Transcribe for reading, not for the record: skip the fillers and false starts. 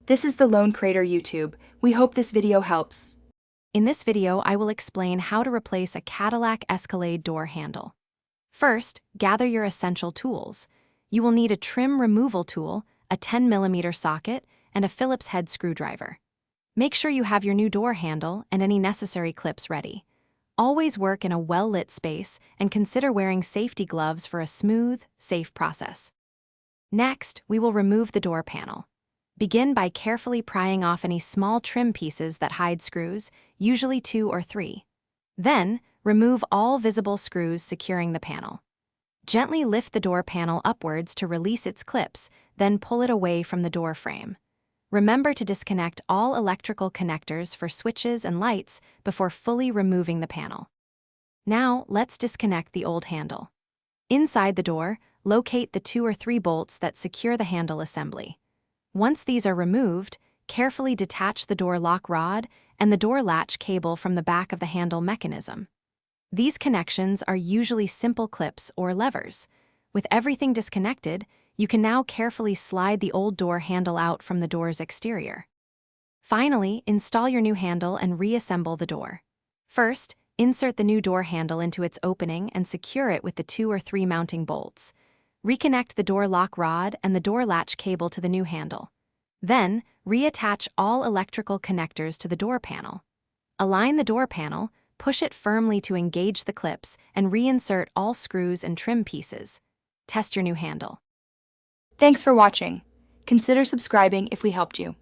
This is the Lone Crater YouTube. We hope this video helps. In this video, I will explain how to replace a Cadillac Escalade door handle. First, gather your essential tools. You will need a trim removal tool, a 10mm socket, and a Phillips head screwdriver. Make sure you have your new door handle and any necessary clips ready. Always work in a well-lit space and consider wearing safety gloves for a smooth, safe process. Next, we will remove the door panel. Begin by carefully prying off any small trim pieces that hide screws, usually 2 or 3. Then, remove all visible screws securing the panel. Gently lift the door panel upwards to release its clips, then pull it away from the door frame. Remember to disconnect all electrical connectors for switches and lights before fully removing the panel. Now, let's disconnect the old handle. Inside the door, locate the 2 or 3 bolts that secure the handle assembly. Once these are removed, carefully detach the door lock rod and the door latch cable from the back of the handle mechanism. These connections are usually simple clips or levers. With everything disconnected, you can now carefully slide the old door handle out from the door's exterior. Finally, install your new handle and reassemble the door. First, insert the new door handle into its opening and secure it with the 2 or 3 mounting bolts. Reconnect the door lock rod and the door latch cable to the new handle. Then, reattach all electrical connectors to the door panel. Align the door panel, push it firmly to engage the clips, and reinsert all screws and trim pieces. Test your new handle. Thanks for watching. Consider subscribing if we helped you.